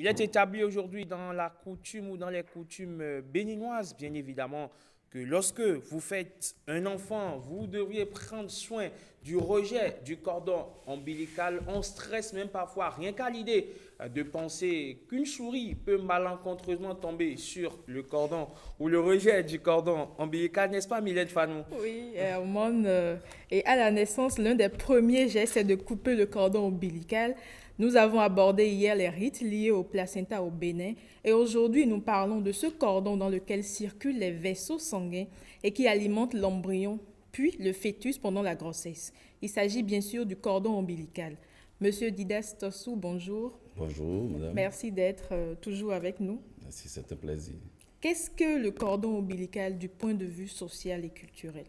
Il est établi aujourd'hui dans la coutume ou dans les coutumes béninoises, bien évidemment, que lorsque vous faites un enfant, vous devriez prendre soin du rejet du cordon ombilical. On stresse même parfois, rien qu'à l'idée de penser qu'une souris peut malencontreusement tomber sur le cordon ou le rejet du cordon ombilical, n'est-ce pas, Mylène Fanou? Oui, Hermone, et à la naissance, l'un des premiers gestes est de couper le cordon ombilical. Nous avons abordé hier les rites liés au placenta au Bénin et aujourd'hui nous parlons de ce cordon dans lequel circulent les vaisseaux sanguins et qui alimente l'embryon puis le fœtus pendant la grossesse. Il s'agit bien sûr du cordon ombilical. Monsieur Didas Tossou, bonjour. Bonjour, madame. Merci d'être toujours avec nous. Merci, c'est un plaisir. Qu'est-ce que le cordon ombilical du point de vue social et culturel?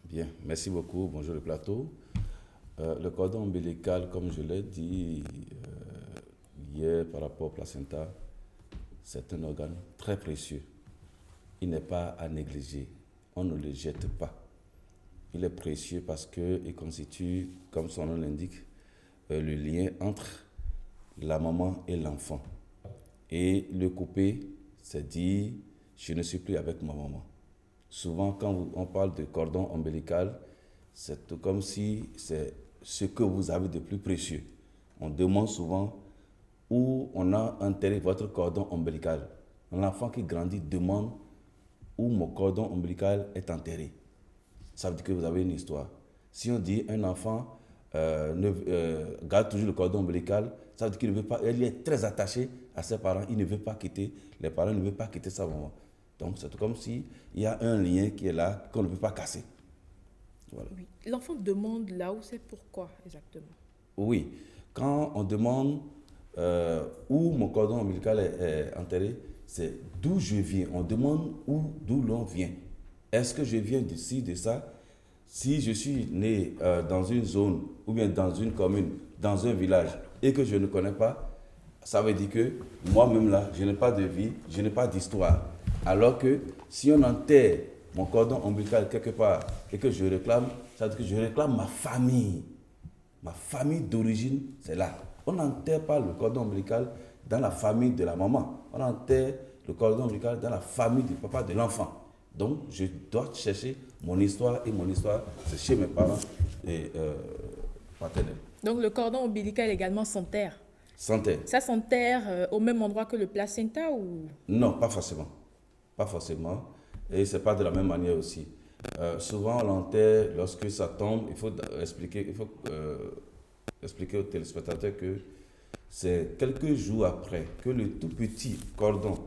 Bien, merci beaucoup. Bonjour le plateau. Le cordon ombilical, comme je l'ai dit hier par rapport au placenta, c'est un organe très précieux. Il n'est pas à négliger. On ne le jette pas. Il est précieux parce qu'il constitue, comme son nom l'indique, le lien entre la maman et l'enfant. Et le couper, c'est dire, je ne suis plus avec ma maman. Souvent, quand on parle de cordon ombilical, c'est tout comme si c'est ce que vous avez de plus précieux. On demande souvent où on a enterré votre cordon ombilical. Un enfant qui grandit demande où mon cordon ombilical est enterré. Ça veut dire que vous avez une histoire. Si on dit un enfant garde toujours le cordon ombilical, ça veut dire qu'il ne veut pas, il est très attaché à ses parents, il ne veut pas quitter, les parents ne veulent pas quitter sa maman. Donc c'est comme s'il y a un lien qui est là, qu'on ne peut pas casser. Voilà. Oui. L'enfant demande là où c'est pourquoi exactement. Oui, quand on demande où mon cordon ombilical est enterré, c'est d'où je viens. On demande d'où l'on vient. Est-ce que je viens d'ici, de ça? Si je suis né dans une zone ou bien dans une commune, dans un village et que je ne connais pas, ça veut dire que moi-même là, je n'ai pas de vie, je n'ai pas d'histoire. Alors que si on enterre mon cordon ombilical quelque part et que je réclame, ça veut dire que je réclame ma famille. Ma famille d'origine, c'est là. On n'enterre pas le cordon ombilical dans la famille de la maman. On enterre le cordon ombilical dans la famille du papa de l'enfant. Donc, je dois chercher mon histoire et mon histoire, c'est chez mes parents et paternels. Donc le cordon ombilical également s'enterre. Santé. Ça s'enterre au même endroit que le placenta ou... Non, pas forcément. Pas forcément. Et ce n'est pas de la même manière aussi. Souvent, on l'enterre lorsque ça tombe. Il faut expliquer aux téléspectateurs que c'est quelques jours après que le tout petit cordon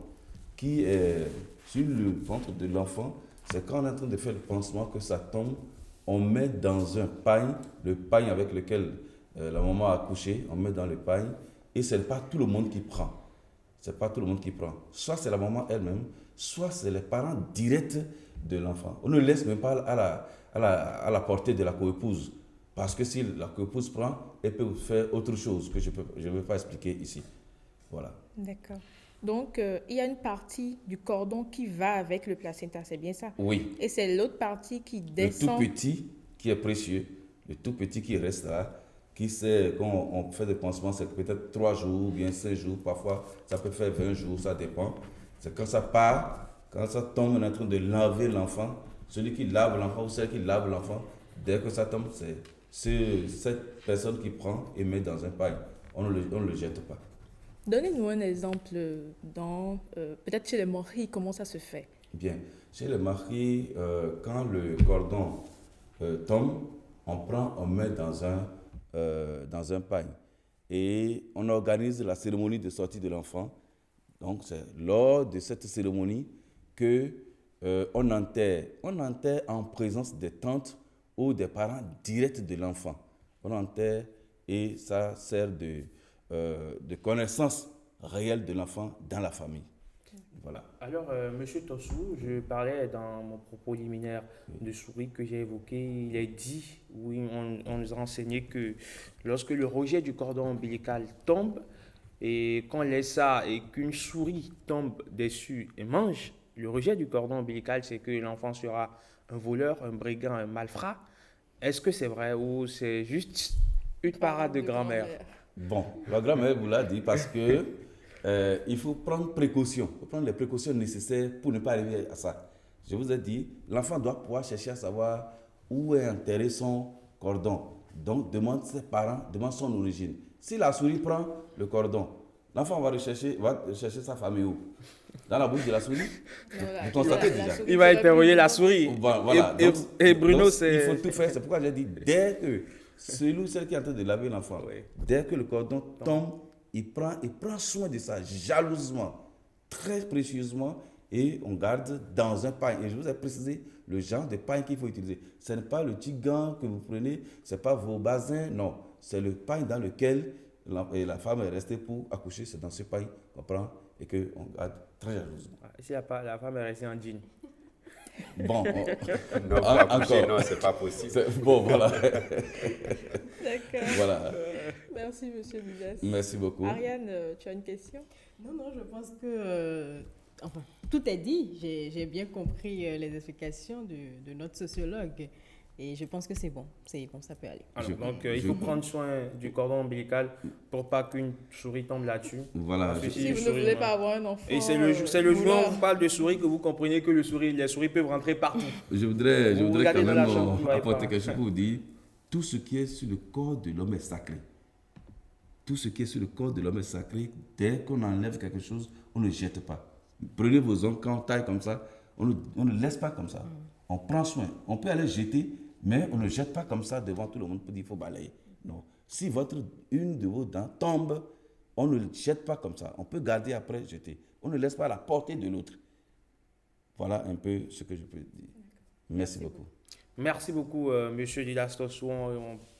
qui est sur le ventre de l'enfant, c'est quand on est en train de faire le pansement que ça tombe, on met dans un pagne, le pagne avec lequel la maman a accouché, on met dans le pagne et ce n'est pas tout le monde qui prend. C'est pas tout le monde qui prend. Soit c'est la maman elle-même, soit c'est les parents directs de l'enfant. On ne laisse même pas à la portée de la coépouse. Parce que si la coépouse prend, elle peut faire autre chose que je ne vais pas expliquer ici. Voilà. D'accord. Donc il y a une partie du cordon qui va avec le placenta, c'est bien ça? Oui. Et c'est l'autre partie qui Le tout descend. petit qui est précieux, le tout petit qui reste là, qui sait, quand on fait des pansements, c'est peut-être 3 jours, ou bien 5 jours, parfois ça peut faire 20 jours, ça dépend. C'est quand ça part, quand ça tombe, on est en train de laver l'enfant. Celui qui lave l'enfant ou celle qui lave l'enfant, dès que ça tombe, c'est cette personne qui prend et met dans un paille. On ne le jette pas. Donnez-nous un exemple dans, peut-être chez les morilles, comment ça se fait? Bien. Chez les maris, quand le cordon tombe, on prend, on met dans un pagne. Et on organise la cérémonie de sortie de l'enfant. Donc, c'est lors de cette cérémonie que on enterre. On enterre en présence des tantes ou des parents directs de l'enfant. On enterre et ça sert de connaissance réelle de l'enfant dans la famille. Voilà. Alors, Monsieur Tossou, je parlais dans mon propos liminaire de souris que j'ai évoqué. Il est dit, oui, on nous a enseigné que lorsque le rejet du cordon ombilical tombe et qu'on laisse ça et qu'une souris tombe dessus et mange, le rejet du cordon ombilical, c'est que l'enfant sera un voleur, un brigand, un malfrat. Est-ce que c'est vrai ou c'est juste une parade Parade de de grand-mère? grand-mère. Bon, la grand-mère vous l'a dit parce que il faut prendre précaution. Il faut prendre les précautions nécessaires pour ne pas arriver à ça. Je vous ai dit, l'enfant doit pouvoir chercher à savoir où est enterré son cordon. Donc, demande ses parents, demande son origine. Si la souris prend le cordon, l'enfant va rechercher sa famille où? Dans la bouche de la souris? Voilà. Vous constatez La déjà. souris Il va serait interroger plus la vivante. souris. Voilà. Et Bruno, donc, c'est... il faut tout faire. C'est pourquoi j'ai dit, dès que celui ou celle qui est en train de laver l'enfant, Oui. dès que le cordon tombe, il prend soin de ça jalousement, très précieusement, et on garde dans un pain. Et je vous ai précisé le genre de pain qu'il faut utiliser. Ce n'est pas le petit gant que vous prenez, ce n'est pas vos basins, non. C'est le pain dans lequel la femme est restée pour accoucher. C'est dans ce pain qu'on prend et qu'on garde très jalousement. Si la femme est restée en jean. Bon, Non, pour accoucher, non, c'est pas possible. bon, voilà. D'accord. Voilà. Merci, monsieur Bidas. Merci beaucoup. Ariane, tu as une question? Non, je pense que enfin, tout est dit. J'ai bien compris les explications de notre sociologue. Et je pense que c'est bon, ça peut aller. Alors, Je- donc, il je- faut prendre soin du cordon ombilical pour pas qu'une souris tombe là-dessus. Voilà. Parce que Si une vous ne souris, voulez ouais. pas avoir un enfant... Et c'est le jour où voilà. on vous parle de souris que vous comprenez que les souris peuvent rentrer partout. Je voudrais Vous quand regardez dans même la chambre, vous voyez apporter pas. quelque chose pour vous dire, tout ce qui est sur le corps de l'homme est sacré. Tout ce qui est sur le corps de l'homme est sacré. Dès qu'on enlève quelque chose, on ne jette pas. Prenez vos ongles, quand on taille comme ça, on ne laisse pas comme ça. On prend soin. On peut aller jeter, mais on ne jette pas comme ça devant tout le monde pour dire qu'il faut balayer. Non. Si une de vos dents tombe, on ne le jette pas comme ça. On peut garder après, jeter. On ne laisse pas à la portée de l'autre. Voilà un peu ce que je peux dire. Merci beaucoup. Merci beaucoup, Monsieur Dilastos.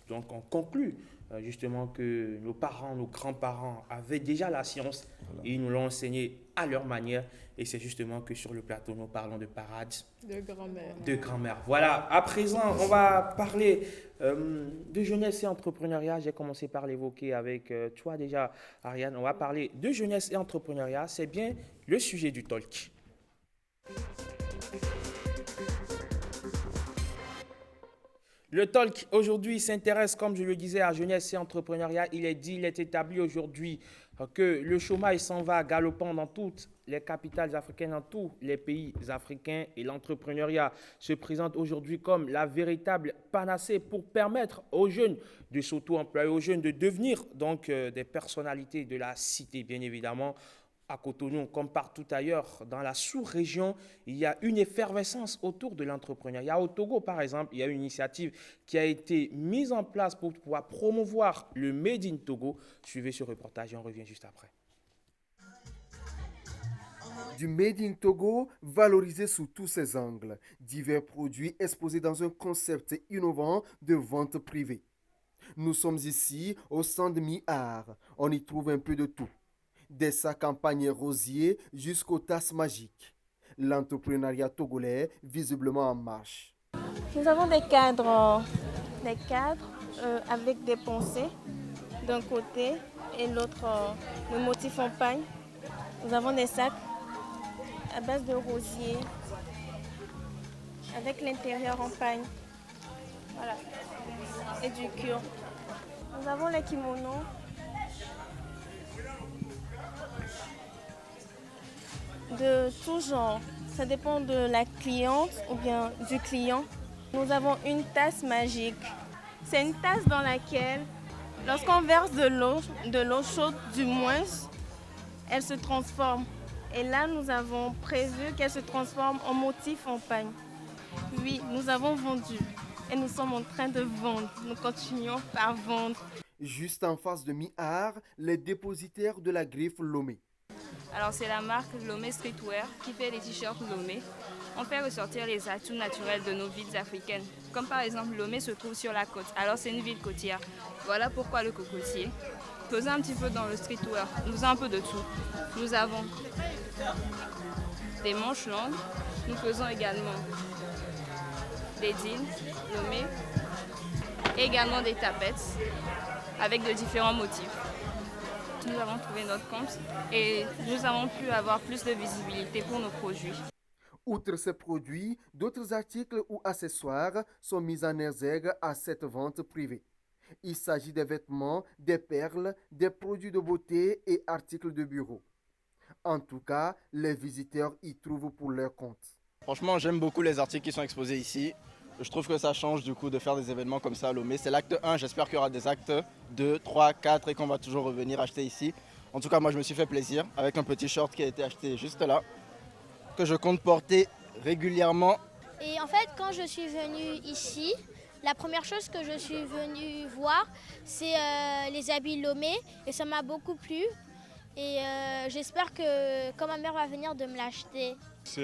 Donc, on conclut justement que nos parents, nos grands-parents avaient déjà la science et ils nous l'ont enseigné à leur manière. Et c'est justement que sur le plateau, nous parlons de parade, De grand-mère. de grand-mère. Voilà, à présent, on va parler de jeunesse et entrepreneuriat. J'ai commencé par l'évoquer avec toi déjà, Ariane. On va parler de jeunesse et entrepreneuriat. C'est bien le sujet du talk. Le talk aujourd'hui s'intéresse, comme je le disais, à jeunesse et entrepreneuriat. Il est établi aujourd'hui que le chômage s'en va galopant dans toutes les capitales africaines, dans tous les pays africains. Et l'entrepreneuriat se présente aujourd'hui comme la véritable panacée pour permettre aux jeunes de s'auto-employer, aux jeunes de devenir donc des personnalités de la cité, bien évidemment. À Cotonou, comme partout ailleurs dans la sous-région, il y a une effervescence autour de l'entrepreneuriat. Au Togo, par exemple, il y a une initiative qui a été mise en place pour pouvoir promouvoir le Made in Togo. Suivez ce reportage et on revient juste après. Du Made in Togo, valorisé sous tous ses angles. Divers produits exposés dans un concept innovant de vente privée. Nous sommes ici au stand Mi-Art. On y trouve un peu de tout. Des sacs en panier rosier jusqu'aux tasses magiques. L'entrepreneuriat togolais visiblement en marche. Nous avons des cadres avec des pensées d'un côté et l'autre le motif en pagne. Nous avons des sacs à base de rosier avec l'intérieur en pagne. Voilà. Et du cuir. Nous avons les kimonos. De tout genre. Ça dépend de la cliente ou bien du client. Nous avons une tasse magique. C'est une tasse dans laquelle, lorsqu'on verse de l'eau chaude du moins, elle se transforme. Et là, nous avons prévu qu'elle se transforme en motif en pagne. Oui, nous avons vendu et nous sommes en train de vendre. Nous continuons par vendre. Juste en face de Mi-Art, les dépositaires de la griffe Lomé. Alors c'est la marque Lomé Streetwear qui fait les t-shirts Lomé. On fait ressortir les atouts naturels de nos villes africaines. Comme par exemple Lomé se trouve sur la côte, alors c'est une ville côtière. Voilà pourquoi le cocotier. Faisons un petit peu dans le streetwear, nous faisons un peu de tout. Nous avons des manches longues, nous faisons également des jeans Lomé, également des tapettes avec de différents motifs. Nous avons trouvé notre compte et nous avons pu avoir plus de visibilité pour nos produits. Outre ces produits, d'autres articles ou accessoires sont mis en exergue à cette vente privée. Il s'agit des vêtements, des perles, des produits de beauté et articles de bureau. En tout cas, les visiteurs y trouvent pour leur compte. Franchement, j'aime beaucoup les articles qui sont exposés ici. Je trouve que ça change du coup de faire des événements comme ça à Lomé. C'est l'acte 1, j'espère qu'il y aura des actes 2, 3, 4 et qu'on va toujours revenir acheter ici. En tout cas, moi je me suis fait plaisir avec un petit short qui a été acheté juste là, que je compte porter régulièrement. Et en fait, quand je suis venue ici, la première chose que je suis venue voir, c'est les habits Lomé et ça m'a beaucoup plu. Et j'espère que quand ma mère va venir de me l'acheter. C'est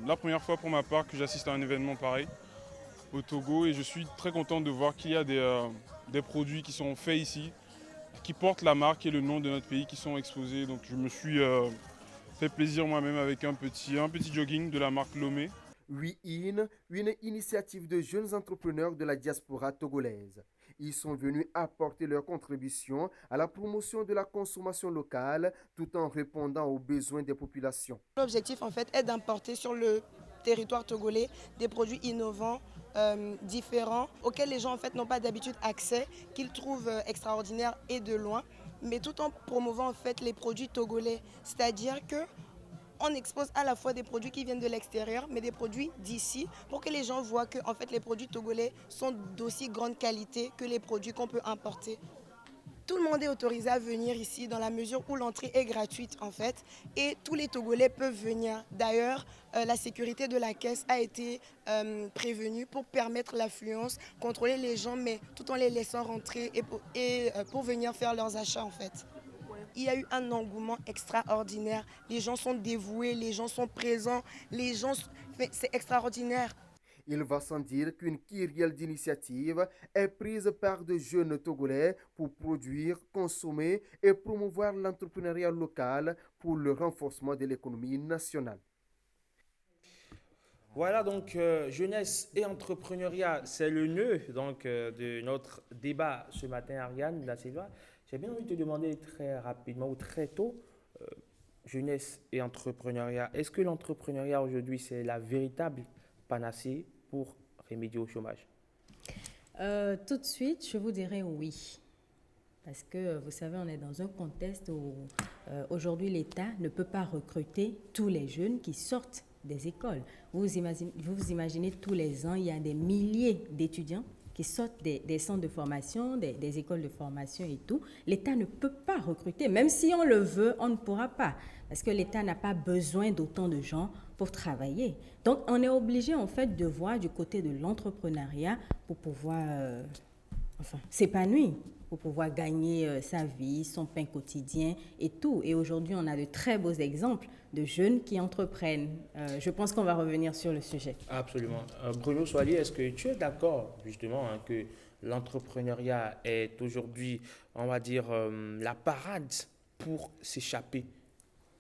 la première fois pour ma part que j'assiste à un événement pareil au Togo et je suis très content de voir qu'il y a des produits qui sont faits ici, qui portent la marque et le nom de notre pays qui sont exposés. Donc je me suis fait plaisir moi-même avec un petit jogging de la marque Lomé. WeIn, une initiative de jeunes entrepreneurs de la diaspora togolaise. Ils sont venus apporter leur contribution à la promotion de la consommation locale tout en répondant aux besoins des populations. L'objectif en fait est d'importer sur le territoire togolais des produits innovants, différents, auxquels les gens en fait n'ont pas d'habitude accès, qu'ils trouvent extraordinaires et de loin, mais tout en promouvant en fait les produits togolais, c'est-à-dire que on expose à la fois des produits qui viennent de l'extérieur, mais des produits d'ici, pour que les gens voient que en fait, les produits togolais sont d'aussi grande qualité que les produits qu'on peut importer. Tout le monde est autorisé à venir ici dans la mesure où l'entrée est gratuite en fait, et tous les Togolais peuvent venir. D'ailleurs, la sécurité de la caisse a été prévenue pour permettre l'affluence, contrôler les gens, mais tout en les laissant rentrer et pour venir faire leurs achats en fait. Il y a eu un engouement extraordinaire. Les gens sont dévoués, les gens sont présents, c'est extraordinaire. Il va sans dire qu'une kyrielle d'initiatives est prise par de jeunes Togolais pour produire, consommer et promouvoir l'entrepreneuriat local pour le renforcement de l'économie nationale. Voilà donc jeunesse et entrepreneuriat, c'est le nœud donc, de notre débat ce matin, Ariane Da Silva. J'ai bien envie de te demander très rapidement ou très tôt, jeunesse et entrepreneuriat, est-ce que l'entrepreneuriat aujourd'hui c'est la véritable panacée pour remédier au chômage? Tout de suite, je vous dirais oui. Parce que vous savez, on est dans un contexte où aujourd'hui l'État ne peut pas recruter tous les jeunes qui sortent des écoles. Vous imaginez tous les ans, il y a des milliers d'étudiants qui sortent des centres de formation, des écoles de formation et tout. L'État ne peut pas recruter. Même si on le veut, on ne pourra pas. Parce que l'État n'a pas besoin d'autant de gens pour travailler. Donc, on est obligé, en fait, de voir du côté de l'entrepreneuriat pour pouvoir s'épanouir, pour pouvoir gagner sa vie, son pain quotidien et tout. Et aujourd'hui, on a de très beaux exemples de jeunes qui entreprennent. Je pense qu'on va revenir sur le sujet. Absolument. Bruno Soilier, est-ce que tu es d'accord, justement, que l'entrepreneuriat est aujourd'hui, on va dire, la parade pour s'échapper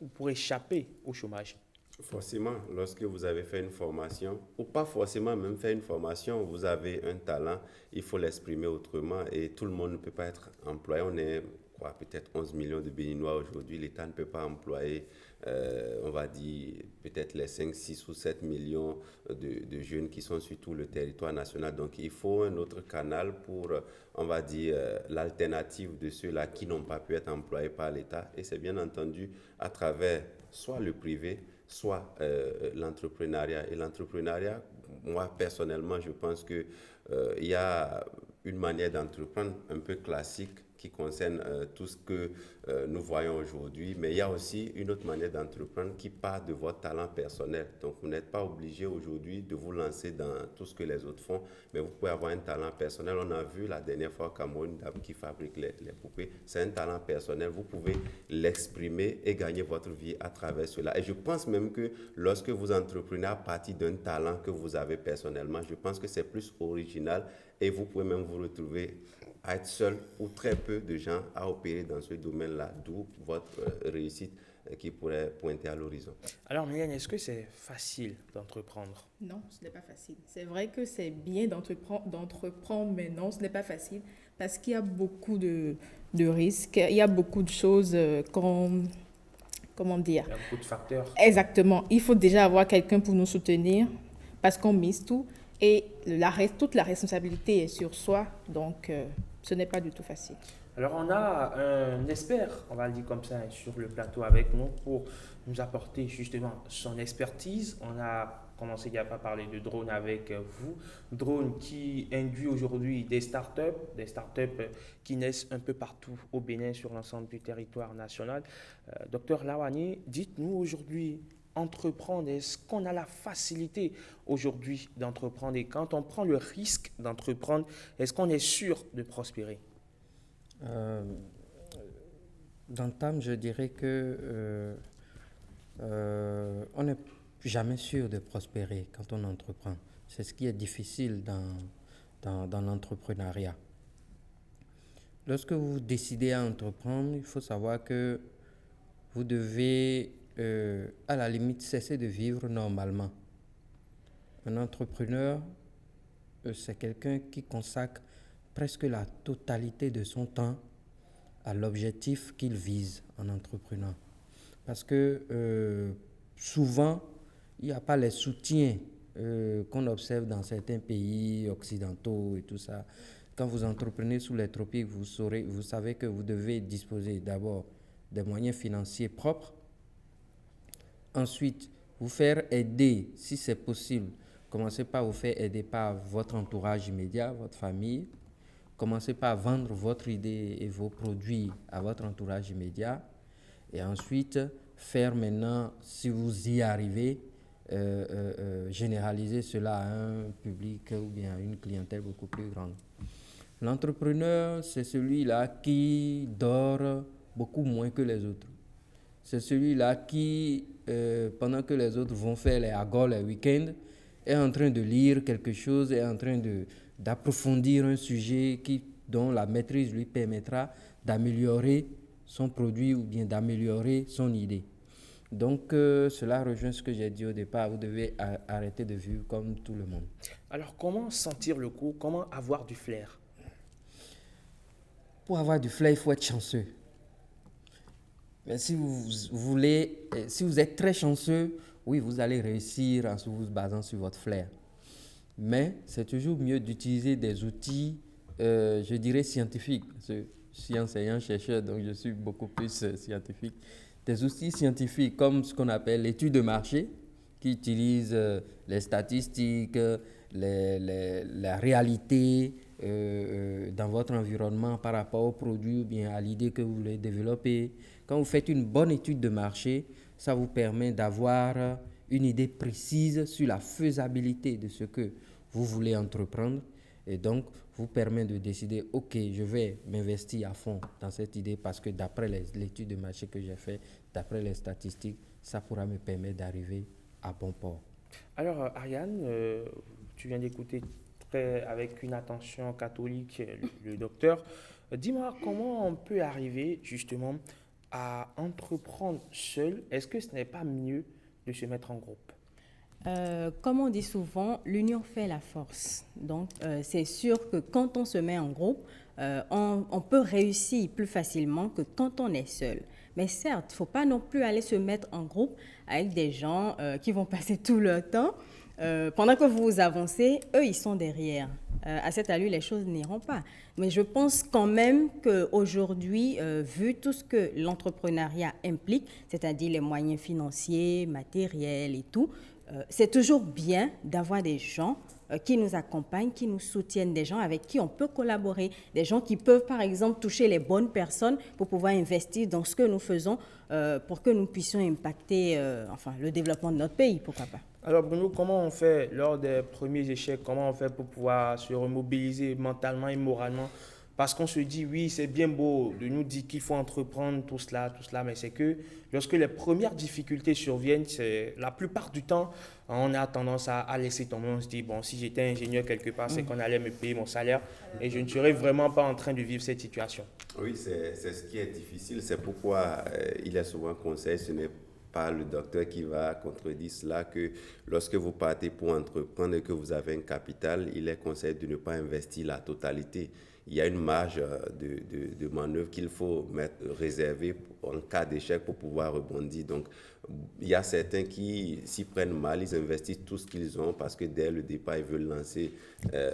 ou pour échapper au chômage? Forcément, lorsque vous avez fait une formation, ou pas forcément même fait une formation, vous avez un talent, il faut l'exprimer autrement et tout le monde ne peut pas être employé. On est peut-être 11 millions de Béninois aujourd'hui, l'État ne peut pas employer, on va dire, peut-être les 5, 6 ou 7 millions de jeunes qui sont sur tout le territoire national. Donc il faut un autre canal pour, on va dire, l'alternative de ceux-là qui n'ont pas pu être employés par l'État. Et c'est bien entendu à travers soit le privé, soit l'entrepreneuriat. Et l'entrepreneuriat, moi personnellement, je pense qu'il y a une manière d'entreprendre un peu classique qui concerne tout ce que nous voyons aujourd'hui, mais il y a aussi une autre manière d'entreprendre qui part de votre talent personnel. Donc, vous n'êtes pas obligé aujourd'hui de vous lancer dans tout ce que les autres font, mais vous pouvez avoir un talent personnel. On a vu la dernière fois au Cameroun, une dame qui fabrique les poupées. C'est un talent personnel. Vous pouvez l'exprimer et gagner votre vie à travers cela. Et je pense même que lorsque vous entreprenez à partir d'un talent que vous avez personnellement, je pense que c'est plus original et vous pouvez même vous retrouver à être seul ou très peu de gens à opérer dans ce domaine-là, d'où votre réussite qui pourrait pointer à l'horizon. Alors, Mylène, est-ce que c'est facile d'entreprendre? Non, ce n'est pas facile. C'est vrai que c'est bien d'entreprendre, mais non, ce n'est pas facile parce qu'il y a beaucoup de risques, il y a beaucoup de choses comment dire? Il y a beaucoup de facteurs. Exactement. Il faut déjà avoir quelqu'un pour nous soutenir parce qu'on mise tout et toute la responsabilité est sur soi. Donc, ce n'est pas du tout facile. Alors, on a un expert, on va le dire comme ça, sur le plateau avec nous pour nous apporter justement son expertise. On a commencé il n'y a pas parler de drone avec vous. Drone qui induit aujourd'hui des startups qui naissent un peu partout au Bénin sur l'ensemble du territoire national. Docteur Lawani, dites-nous aujourd'hui, entreprendre, est-ce qu'on a la facilité aujourd'hui d'entreprendre et quand on prend le risque d'entreprendre, est-ce qu'on est sûr de prospérer? D'entame, je dirais que on n'est jamais sûr de prospérer quand on entreprend. C'est ce qui est difficile dans l'entrepreneuriat. Lorsque vous décidez à entreprendre, il faut savoir que vous devez, à la limite, cesser de vivre normalement. Un entrepreneur, c'est quelqu'un qui consacre presque la totalité de son temps à l'objectif qu'il vise en entreprenant. Parce que souvent, il n'y a pas les soutiens qu'on observe dans certains pays occidentaux et tout ça. Quand vous entreprenez sous les tropiques, vous savez que vous devez disposer d'abord des moyens financiers propres. Ensuite, vous faire aider, si c'est possible. Commencez par vous faire aider par votre entourage immédiat, votre famille. Commencez par vendre votre idée et vos produits à votre entourage immédiat. Et ensuite, faire maintenant, si vous y arrivez, généraliser cela à un public ou bien à une clientèle beaucoup plus grande. L'entrepreneur, c'est celui-là qui dort beaucoup moins que les autres. C'est celui-là qui, pendant que les autres vont faire les agols les week-ends, est en train de lire quelque chose, est en train d'approfondir un sujet dont la maîtrise lui permettra d'améliorer son produit ou bien d'améliorer son idée. Donc, cela rejoint ce que j'ai dit au départ, vous devez arrêter de vivre comme tout le monde. Alors, comment sentir le coup? Comment avoir du flair? Pour avoir du flair, il faut être chanceux. Mais si vous êtes très chanceux, oui, vous allez réussir en vous basant sur votre flair. Mais c'est toujours mieux d'utiliser des outils, je dirais, scientifiques. Je suis enseignant, chercheur, donc je suis beaucoup plus scientifique. Des outils scientifiques comme ce qu'on appelle l'étude de marché, qui utilise les statistiques, la réalité dans votre environnement par rapport au produit ou bien à l'idée que vous voulez développer. Quand vous faites une bonne étude de marché, ça vous permet d'avoir une idée précise sur la faisabilité de ce que vous voulez entreprendre et donc vous permet de décider, ok, je vais m'investir à fond dans cette idée parce que d'après l'étude de marché que j'ai fait, d'après les statistiques, ça pourra me permettre d'arriver à bon port. Alors, Ariane, tu viens d'écouter avec une attention catholique le docteur. Dis-moi, comment on peut arriver justement à entreprendre seul? Est-ce que ce n'est pas mieux de se mettre en groupe? Comme on dit souvent, l'union fait la force. Donc, c'est sûr que quand on se met en groupe, on peut réussir plus facilement que quand on est seul. Mais certes, il ne faut pas non plus aller se mettre en groupe avec des gens qui vont passer tout leur temps. Pendant que vous avancez, eux, ils sont derrière. À cette allure, les choses n'iront pas. Mais je pense quand même qu'aujourd'hui, vu tout ce que l'entrepreneuriat implique, c'est-à-dire les moyens financiers, matériels et tout, c'est toujours bien d'avoir des gens qui nous accompagnent, qui nous soutiennent, des gens avec qui on peut collaborer, des gens qui peuvent, par exemple, toucher les bonnes personnes pour pouvoir investir dans ce que nous faisons pour que nous puissions impacter le développement de notre pays, pourquoi pas. Alors Bruno, comment on fait lors des premiers échecs? Comment on fait pour pouvoir se remobiliser mentalement et moralement? Parce qu'on se dit, oui, c'est bien beau de nous dire qu'il faut entreprendre tout cela, mais c'est que lorsque les premières difficultés surviennent, la plupart du temps, on a tendance à laisser tomber. On se dit, bon, si j'étais ingénieur quelque part, c'est qu'on allait me payer mon salaire et je ne serais vraiment pas en train de vivre cette situation. Oui, c'est ce qui est difficile. C'est pourquoi il est souvent conseillé, ce n'est pas le docteur qui va contredire cela, que lorsque vous partez pour entreprendre et que vous avez un capital, il est conseillé de ne pas investir la totalité. il y a une marge de manœuvre qu'il faut réserver en cas d'échec pour pouvoir rebondir. Donc, il y a certains qui s'y prennent mal, ils investissent tout ce qu'ils ont parce que dès le départ, ils veulent lancer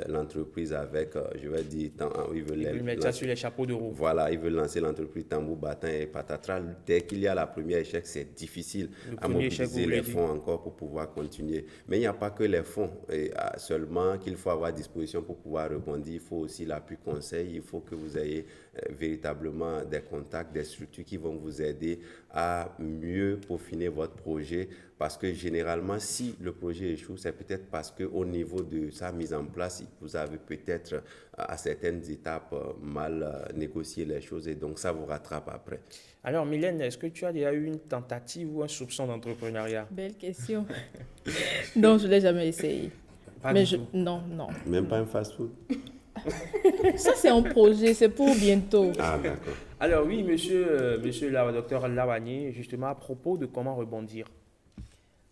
l'entreprise avec, je vais dire, ils veulent mettre ça sur les chapeaux de roue. Voilà, ils veulent lancer l'entreprise tambour battant et patatras. Dès qu'il y a la première échec, c'est difficile à mobiliser les fonds encore pour pouvoir continuer. Mais il n'y a pas que les fonds seulement qu'il faut avoir à disposition pour pouvoir rebondir. Il faut aussi l'appui conseil. Il faut que vous ayez véritablement des contacts, des structures qui vont vous aider à mieux peaufiner votre projet. Parce que généralement, si le projet échoue, c'est peut-être parce qu'au niveau de sa mise en place, vous avez peut-être à certaines étapes mal négocié les choses et donc ça vous rattrape après. Alors Mylène, est-ce que tu as déjà eu une tentative ou un soupçon d'entrepreneuriat? Belle question. Non, je ne l'ai jamais essayé. Non. Même pas un fast-food? Ça, c'est un projet, c'est pour bientôt. Ah, d'accord. Alors oui, monsieur le docteur Lawani, justement à propos de comment rebondir.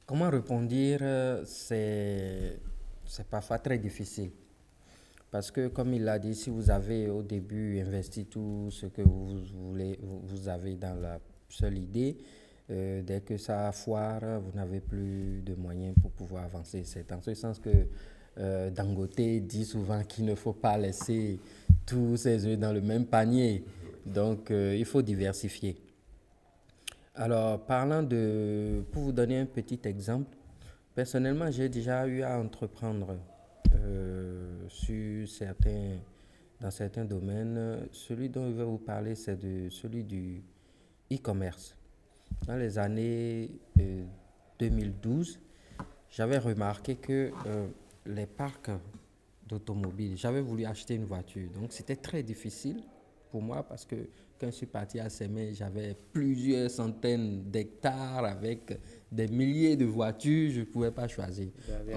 Comment rebondir, c'est parfois très difficile. Parce que, comme il l'a dit, si vous avez au début investi tout ce que vous avez dans la seule idée, dès que ça foire, vous n'avez plus de moyens pour pouvoir avancer. C'est dans ce sens que Dangote dit souvent qu'il ne faut pas laisser tous ses œufs dans le même panier. Donc, il faut diversifier. Alors, pour vous donner un petit exemple, personnellement, j'ai déjà eu à entreprendre dans certains domaines. Celui dont je vais vous parler, c'est celui du e-commerce. Dans les années 2012, j'avais remarqué que les parcs d'automobiles, j'avais voulu acheter une voiture. Donc, c'était très difficile pour moi parce que quand je suis parti à Sémé, j'avais plusieurs centaines d'hectares avec des milliers de voitures, je ne pouvais pas choisir.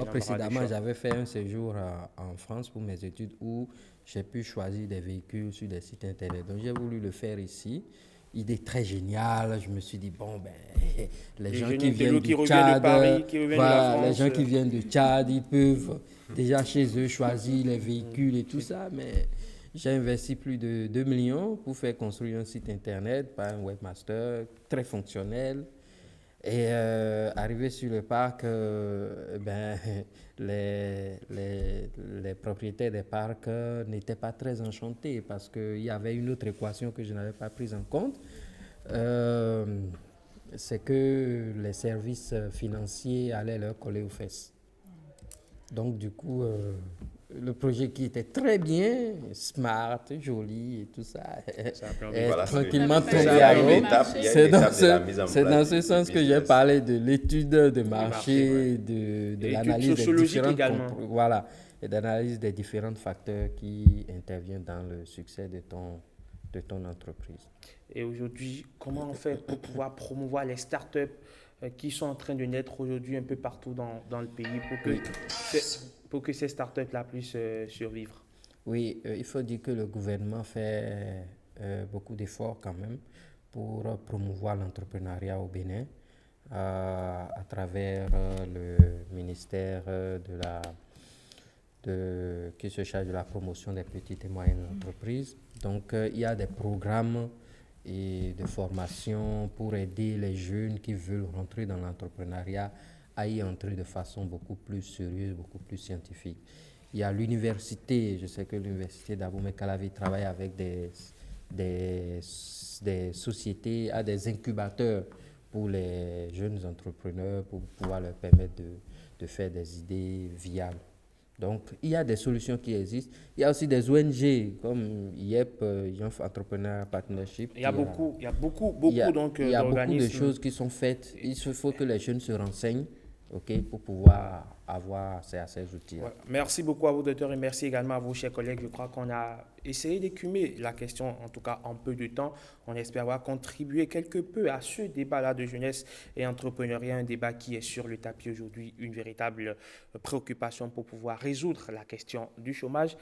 Précédemment, j'avais fait un séjour en France pour mes études où j'ai pu choisir des véhicules sur des sites internet. Donc, j'ai voulu le faire ici. Idée très géniale. Je me suis dit, les gens qui viennent du Tchad, les gens qui viennent du Tchad, ils peuvent déjà chez eux choisir les véhicules et tout ça, mais j'ai investi plus de 2 millions pour faire construire un site internet par un webmaster très fonctionnel. Et arrivé sur le parc, les propriétaires des parcs n'étaient pas très enchantés parce qu'il y avait une autre équation que je n'avais pas prise en compte. C'est que les services financiers allaient leur coller aux fesses. Donc du coup, le projet qui était très bien, smart, joli et tout ça, tranquillement tombé à l'eau. C'est dans ce sens que j'ai parlé de l'étude de marché, de l'analyse des différents et d'analyse des différents facteurs qui interviennent dans le succès de ton entreprise. Et aujourd'hui, comment on fait pour pouvoir promouvoir les startups qui sont en train de naître aujourd'hui un peu partout dans le pays pour que ces startups-là puissent survivre? Oui, il faut dire que le gouvernement fait beaucoup d'efforts quand même pour promouvoir l'entrepreneuriat au Bénin à travers le ministère qui se charge de la promotion des petites et moyennes entreprises. Donc, il y a des programmes et de formation pour aider les jeunes qui veulent rentrer dans l'entrepreneuriat à y entrer de façon beaucoup plus sérieuse, beaucoup plus scientifique. Il y a l'université, je sais que l'université d'Abomey-Calavi travaille avec des sociétés, à des incubateurs pour les jeunes entrepreneurs, pour pouvoir leur permettre de faire des idées viables. Donc, il y a des solutions qui existent. Il y a aussi des ONG comme IEP, Young Entrepreneur Partnership. Il y a beaucoup d'organismes. Il y a beaucoup de choses qui sont faites. Il faut que les jeunes se renseignent pour pouvoir avoir accès à ces outils. Ouais. Merci beaucoup à vous, docteur, et merci également à vous, chers collègues. Je crois qu'on a essayé d'écumer la question, en tout cas en peu de temps. On espère avoir contribué quelque peu à ce débat-là de jeunesse et entrepreneuriat, un débat qui est sur le tapis aujourd'hui, une véritable préoccupation pour pouvoir résoudre la question du chômage.